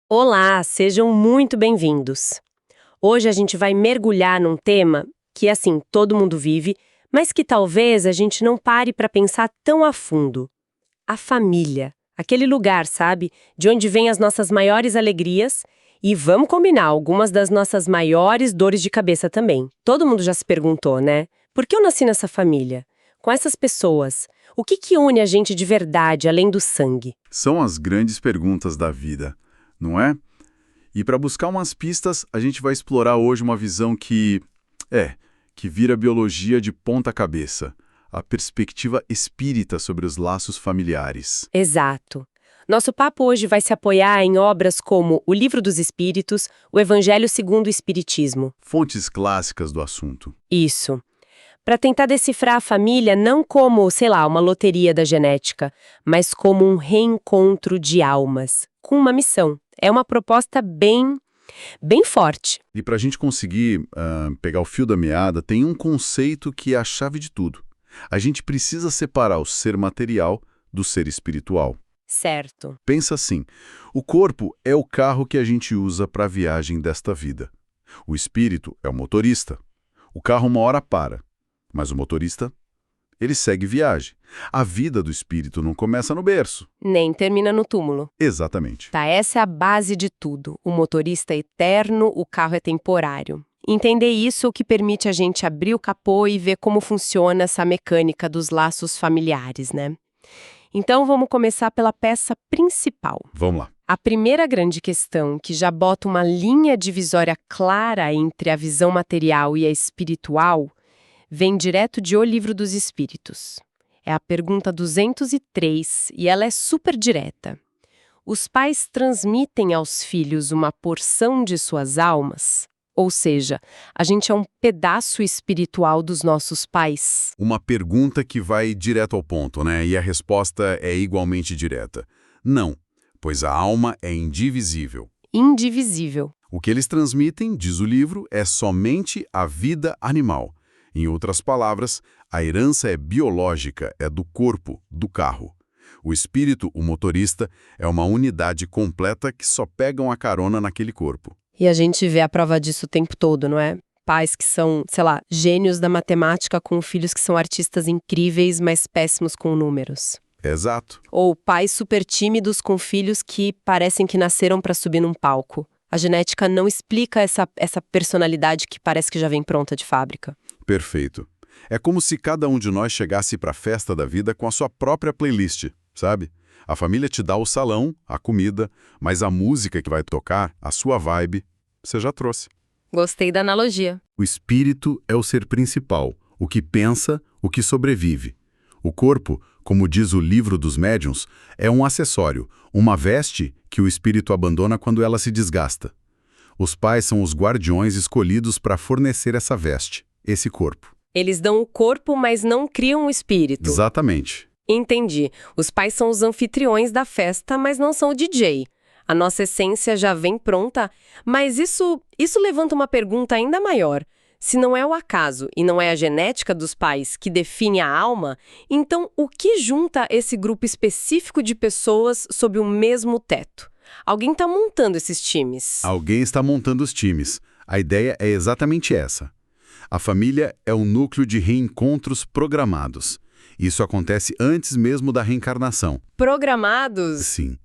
Olá, sejam muito bem-vindos. Hoje a gente vai mergulhar num tema que, assim, todo mundo vive, mas que talvez a gente não pare para pensar tão a fundo. A família. Aquele lugar, sabe? De onde vêm as nossas maiores alegrias e, vamos combinar, algumas das nossas maiores dores de cabeça também. Todo mundo já se perguntou, né? Por que eu nasci nessa família? Com essas pessoas, o que une a gente de verdade, além do sangue? São as grandes perguntas da vida, não é? E para buscar umas pistas, a gente vai explorar hoje uma visão que vira biologia de ponta cabeça, a perspectiva espírita sobre os laços familiares. Exato. Nosso papo hoje vai se apoiar em obras como O Livro dos Espíritos, O Evangelho segundo o Espiritismo. Fontes clássicas do assunto. Isso. Para tentar decifrar a família não como, sei lá, uma loteria da genética, mas como um reencontro de almas, com uma missão. É uma proposta bem forte. E para a gente conseguir pegar o fio da meada, tem um conceito que é a chave de tudo. A gente precisa separar o ser material do ser espiritual. Certo. Pensa assim, o corpo é o carro que a gente usa para a viagem desta vida. O espírito é o motorista. O carro uma hora para, mas o motorista, ele segue viagem. A vida do espírito não começa no berço. Nem termina no túmulo. Exatamente. Tá, essa é a base de tudo. O motorista é eterno, o carro é temporário. Entender isso é o que permite a gente abrir o capô e ver como funciona essa mecânica dos laços familiares, né? Então vamos começar pela peça principal. Vamos lá. A primeira grande questão, que já bota uma linha divisória clara entre a visão material e a espiritual, vem direto de O Livro dos Espíritos. É a pergunta 203 e ela é super direta. Os pais transmitem aos filhos uma porção de suas almas? Ou seja, a gente é um pedaço espiritual dos nossos pais? Uma pergunta que vai direto ao ponto, né? E a resposta é igualmente direta. Não, pois a alma é indivisível. Indivisível. O que eles transmitem, diz o livro, é somente a vida animal. Em outras palavras, a herança é biológica, é do corpo, do carro. O espírito, o motorista, é uma unidade completa que só pegam a carona naquele corpo. E a gente vê a prova disso o tempo todo, não é? Pais que são, sei lá, gênios da matemática com filhos que são artistas incríveis, mas péssimos com números. Exato. Ou pais super tímidos com filhos que parecem que nasceram para subir num palco. A genética não explica essa personalidade que parece que já vem pronta de fábrica. Perfeito. É como se cada um de nós chegasse para a festa da vida com a sua própria playlist, sabe? A família te dá o salão, a comida, mas a música que vai tocar, a sua vibe, você já trouxe. Gostei da analogia. O espírito é o ser principal, o que pensa, o que sobrevive. O corpo, como diz o Livro dos Médiuns, é um acessório, uma veste que o espírito abandona quando ela se desgasta. Os pais são os guardiões escolhidos para fornecer essa veste, esse corpo. Eles dão o corpo, mas não criam o espírito. Exatamente. Entendi. Os pais são os anfitriões da festa, mas não são o DJ. A nossa essência já vem pronta, mas isso levanta uma pergunta ainda maior. Se não é o acaso e não é a genética dos pais que define a alma, então o que junta esse grupo específico de pessoas sob o mesmo teto? Alguém está montando esses times. Alguém está montando os times. A ideia é exatamente essa. A família é um núcleo de reencontros programados. Isso acontece antes mesmo da reencarnação. Programados? Sim.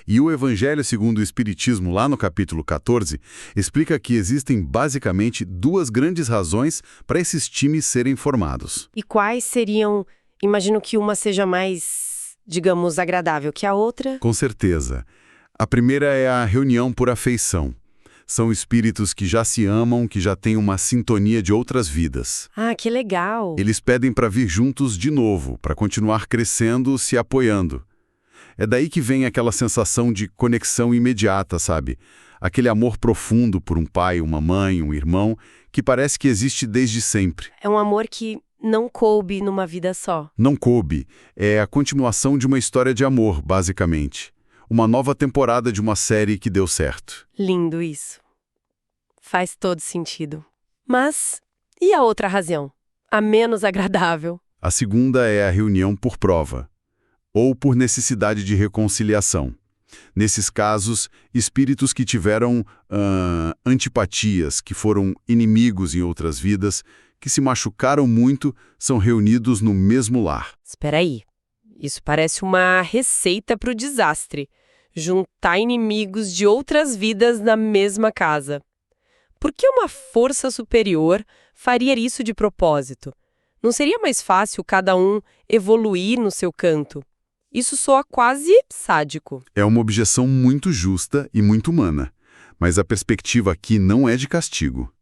E o Evangelho segundo o Espiritismo, lá no capítulo 14, explica que existem basicamente duas grandes razões para esses times serem formados. E quais seriam? Imagino que uma seja mais, digamos, agradável que a outra. Com certeza. A primeira é a reunião por afeição. São espíritos que já se amam, que já têm uma sintonia de outras vidas. Ah, que legal! Eles pedem para vir juntos de novo, para continuar crescendo, se apoiando. É daí que vem aquela sensação de conexão imediata, sabe? Aquele amor profundo por um pai, uma mãe, um irmão, que parece que existe desde sempre. É um amor que não coube numa vida só. Não coube. É a continuação de uma história de amor, basicamente. Uma nova temporada de uma série que deu certo. Lindo isso. Faz todo sentido. Mas, e a outra razão? A menos agradável? A segunda é a reunião por prova, ou por necessidade de reconciliação. Nesses casos, espíritos que tiveram antipatias, que foram inimigos em outras vidas, que se machucaram muito, são reunidos no mesmo lar. Espera aí. Isso parece uma receita para o desastre. Juntar inimigos de outras vidas na mesma casa. Por que uma força superior faria isso de propósito? Não seria mais fácil cada um evoluir no seu canto? Isso soa quase sádico. É uma objeção muito justa e muito humana, mas a perspectiva aqui não é de castigo.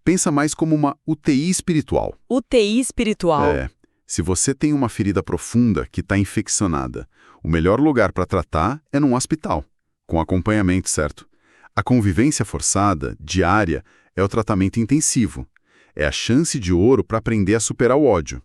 Pensa mais como uma UTI espiritual. UTI espiritual. Se você tem uma ferida profunda que está infeccionada, o melhor lugar para tratar é num hospital, com acompanhamento, certo? A convivência forçada, diária, é o tratamento intensivo. É a chance de ouro para aprender a superar o ódio,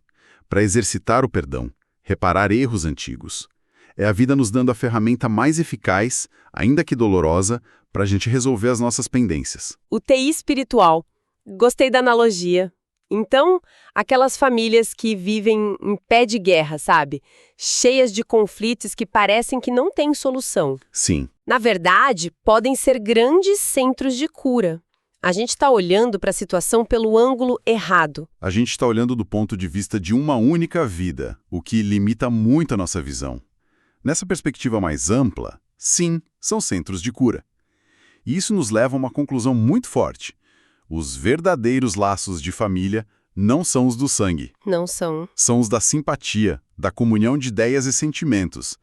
para exercitar o perdão, reparar erros antigos. É a vida nos dando a ferramenta mais eficaz, ainda que dolorosa, para a gente resolver as nossas pendências. UTI espiritual. Gostei da analogia. Então, aquelas famílias que vivem em pé de guerra, sabe? Cheias de conflitos que parecem que não têm solução. Sim. Na verdade, podem ser grandes centros de cura. A gente está olhando para a situação pelo ângulo errado. A gente está olhando do ponto de vista de uma única vida, o que limita muito a nossa visão. Nessa perspectiva mais ampla, sim, são centros de cura. E isso nos leva a uma conclusão muito forte. Os verdadeiros laços de família não são os do sangue. Não são. São os da simpatia, da comunhão de ideias e sentimentos.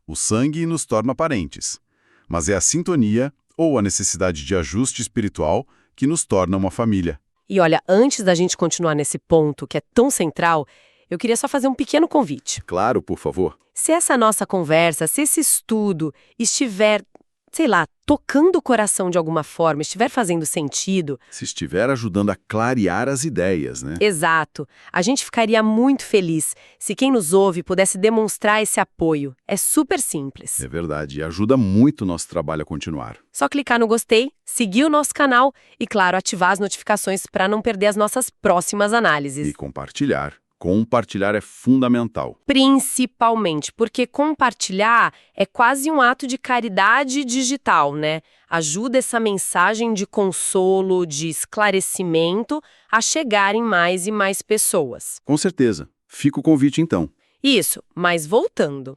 O sangue nos torna parentes. Mas é a sintonia ou a necessidade de ajuste espiritual que nos torna uma família. E olha, antes da gente continuar nesse ponto, que é tão central, eu queria só fazer um pequeno convite. Claro, por favor. Se essa nossa conversa, se esse estudo estiver, sei lá, tocando o coração de alguma forma, estiver fazendo sentido... Se estiver ajudando a clarear as ideias, né? Exato. A gente ficaria muito feliz se quem nos ouve pudesse demonstrar esse apoio. É super simples. É verdade, e ajuda muito o nosso trabalho a continuar. Só clicar no gostei, seguir o nosso canal e, claro, ativar as notificações para não perder as nossas próximas análises. E compartilhar. Compartilhar é fundamental. Principalmente, porque compartilhar é quase um ato de caridade digital, né? Ajuda essa mensagem de consolo, de esclarecimento a chegar em mais e mais pessoas. Com certeza. Fica o convite, então. Isso, mas voltando.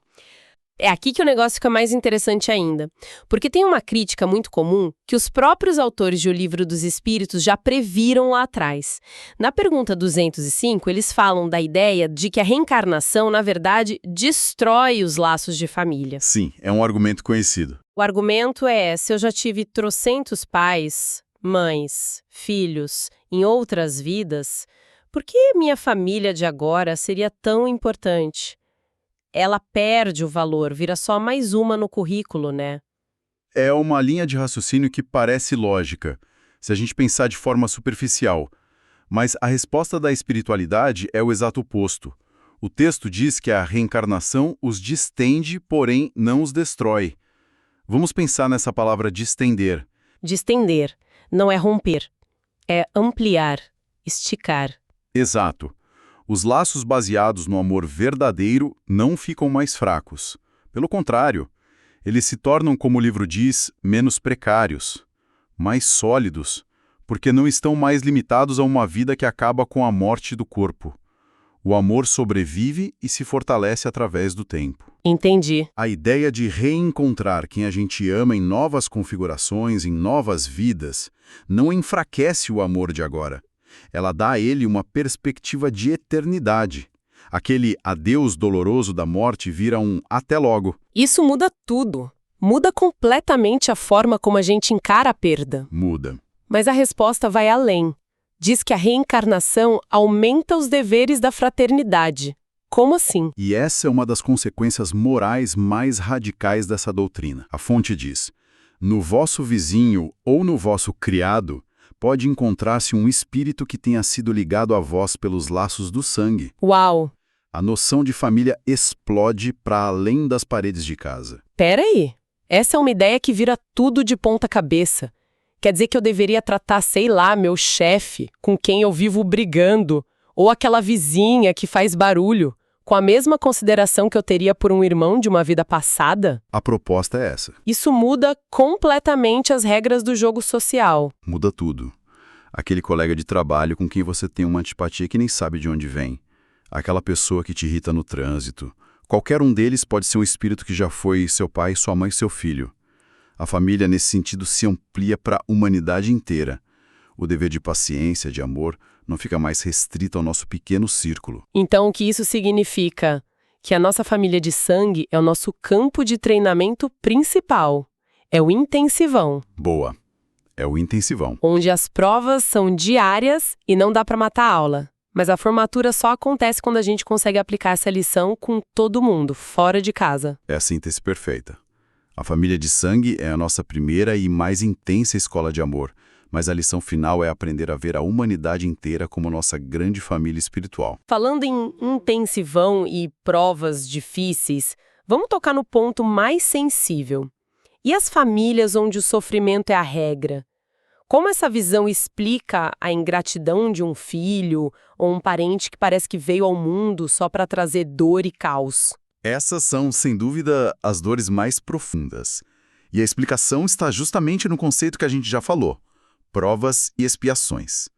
É aqui que o negócio fica mais interessante ainda, porque tem uma crítica muito comum que os próprios autores de O Livro dos Espíritos já previram lá atrás. Na pergunta 205, eles falam da ideia de que a reencarnação, na verdade, destrói os laços de família. Sim, é um argumento conhecido. O argumento é, se eu já tive trocentos pais, mães, filhos, em outras vidas, por que minha família de agora seria tão importante? Ela perde o valor, vira só mais uma no currículo, né? É uma linha de raciocínio que parece lógica, se a gente pensar de forma superficial. Mas a resposta da espiritualidade é o exato oposto. O texto diz que a reencarnação os distende, porém não os destrói. Vamos pensar nessa palavra distender. Distender não é romper, é ampliar, esticar. Exato. Os laços baseados no amor verdadeiro não ficam mais fracos. Pelo contrário, eles se tornam, como o livro diz, menos precários, mais sólidos, porque não estão mais limitados a uma vida que acaba com a morte do corpo. O amor sobrevive e se fortalece através do tempo. Entendi. A ideia de reencontrar quem a gente ama em novas configurações, em novas vidas, não enfraquece o amor de agora. Ela dá a ele uma perspectiva de eternidade. Aquele adeus doloroso da morte vira um até logo. Isso muda tudo. Muda completamente a forma como a gente encara a perda. Muda. Mas a resposta vai além. Diz que a reencarnação aumenta os deveres da fraternidade. Como assim? E essa é uma das consequências morais mais radicais dessa doutrina. A fonte diz: no vosso vizinho ou no vosso criado, pode encontrar-se um espírito que tenha sido ligado a vós pelos laços do sangue. Uau! A noção de família explode para além das paredes de casa. Peraí, essa é uma ideia que vira tudo de ponta cabeça. Quer dizer que eu deveria tratar, sei lá, meu chefe, com quem eu vivo brigando, ou aquela vizinha que faz barulho, Com a mesma consideração que eu teria por um irmão de uma vida passada? A proposta é essa. Isso muda completamente as regras do jogo social. Muda tudo. Aquele colega de trabalho com quem você tem uma antipatia que nem sabe de onde vem. Aquela pessoa que te irrita no trânsito. Qualquer um deles pode ser um espírito que já foi seu pai, sua mãe e seu filho. A família, nesse sentido, se amplia para a humanidade inteira. O dever de paciência, de amor, não fica mais restrito ao nosso pequeno círculo. Então, o que isso significa? Que a nossa família de sangue é o nosso campo de treinamento principal. É o intensivão. Boa. É o intensivão. Onde as provas são diárias e não dá para matar a aula. Mas a formatura só acontece quando a gente consegue aplicar essa lição com todo mundo, fora de casa. É a síntese perfeita. A família de sangue é a nossa primeira e mais intensa escola de amor, mas a lição final é aprender a ver a humanidade inteira como nossa grande família espiritual. Falando em intensivão e provas difíceis, vamos tocar no ponto mais sensível. E as famílias onde o sofrimento é a regra? Como essa visão explica a ingratidão de um filho ou um parente que parece que veio ao mundo só para trazer dor e caos? Essas são, sem dúvida, as dores mais profundas. E a explicação está justamente no conceito que a gente já falou: provas e expiações.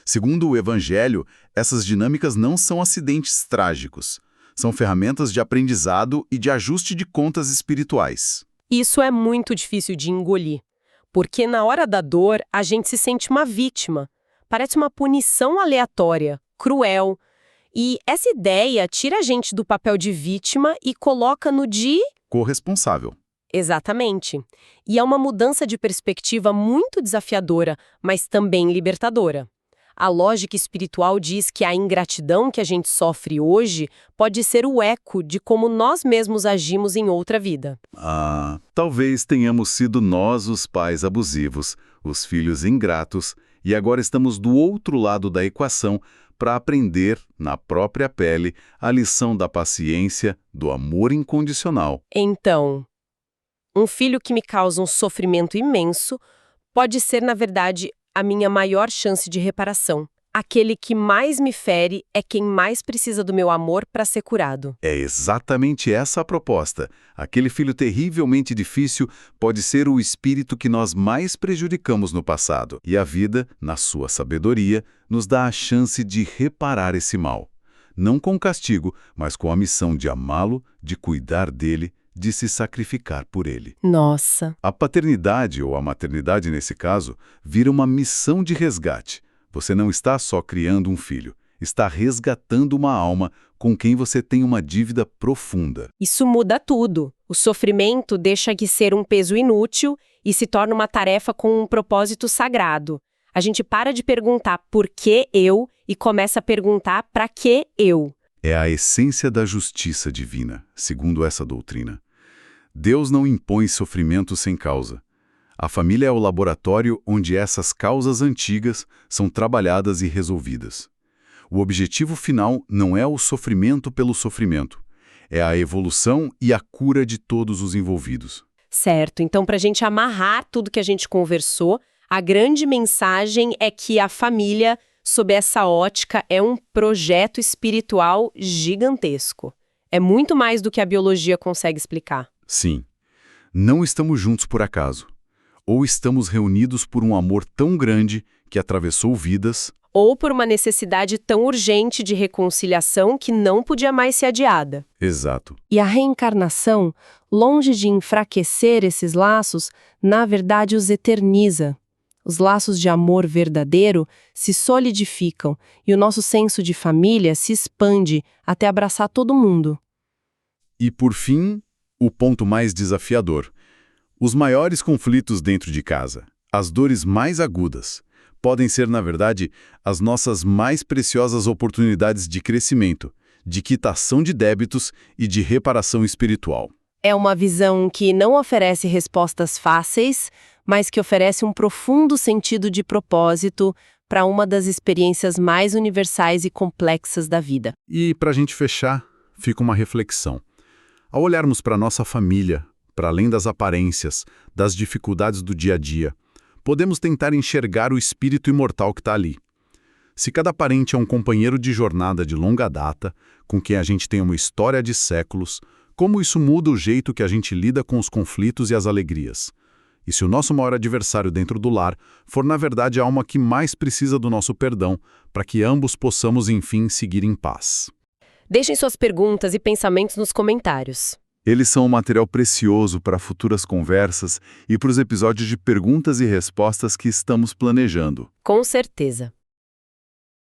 Segundo o Evangelho, essas dinâmicas não são acidentes trágicos. São ferramentas de aprendizado e de ajuste de contas espirituais. Isso é muito difícil de engolir. Porque na hora da dor, a gente se sente uma vítima. Parece uma punição aleatória, cruel. E essa ideia tira a gente do papel de vítima e coloca no de... corresponsável. Exatamente. E é uma mudança de perspectiva muito desafiadora, mas também libertadora. A lógica espiritual diz que a ingratidão que a gente sofre hoje pode ser o eco de como nós mesmos agimos em outra vida. Talvez tenhamos sido nós os pais abusivos, os filhos ingratos, e agora estamos do outro lado da equação para aprender, na própria pele, a lição da paciência, do amor incondicional. Então, um filho que me causa um sofrimento imenso pode ser, na verdade, a minha maior chance de reparação. Aquele que mais me fere é quem mais precisa do meu amor para ser curado. É exatamente essa a proposta. Aquele filho terrivelmente difícil pode ser o espírito que nós mais prejudicamos no passado. E a vida, na sua sabedoria, nos dá a chance de reparar esse mal. Não com castigo, mas com a missão de amá-lo, de cuidar dele, de se sacrificar por ele. Nossa! A paternidade, ou a maternidade nesse caso, vira uma missão de resgate. Você não está só criando um filho, está resgatando uma alma com quem você tem uma dívida profunda. Isso muda tudo. O sofrimento deixa de ser um peso inútil e se torna uma tarefa com um propósito sagrado. A gente para de perguntar por que eu e começa a perguntar para que eu. É a essência da justiça divina, segundo essa doutrina. Deus não impõe sofrimento sem causa. A família é o laboratório onde essas causas antigas são trabalhadas e resolvidas. O objetivo final não é o sofrimento pelo sofrimento, é a evolução e a cura de todos os envolvidos. Certo, então para a gente amarrar tudo que a gente conversou, a grande mensagem é que a família, sob essa ótica, é um projeto espiritual gigantesco. É muito mais do que a biologia consegue explicar. Sim. Não estamos juntos por acaso. Ou estamos reunidos por um amor tão grande que atravessou vidas, ou por uma necessidade tão urgente de reconciliação que não podia mais ser adiada. Exato. E a reencarnação, longe de enfraquecer esses laços, na verdade os eterniza. Os laços de amor verdadeiro se solidificam e o nosso senso de família se expande até abraçar todo mundo. E, por fim, o ponto mais desafiador. Os maiores conflitos dentro de casa, as dores mais agudas, podem ser, na verdade, as nossas mais preciosas oportunidades de crescimento, de quitação de débitos e de reparação espiritual. É uma visão que não oferece respostas fáceis, mas que oferece um profundo sentido de propósito para uma das experiências mais universais e complexas da vida. E, para a gente fechar, fica uma reflexão. Ao olharmos para a nossa família, para além das aparências, das dificuldades do dia a dia, podemos tentar enxergar o espírito imortal que está ali. Se cada parente é um companheiro de jornada de longa data, com quem a gente tem uma história de séculos, como isso muda o jeito que a gente lida com os conflitos e as alegrias? E se o nosso maior adversário dentro do lar for, na verdade, a alma que mais precisa do nosso perdão, para que ambos possamos, enfim, seguir em paz? Deixem suas perguntas e pensamentos nos comentários. Eles são um material precioso para futuras conversas e para os episódios de perguntas e respostas que estamos planejando. Com certeza.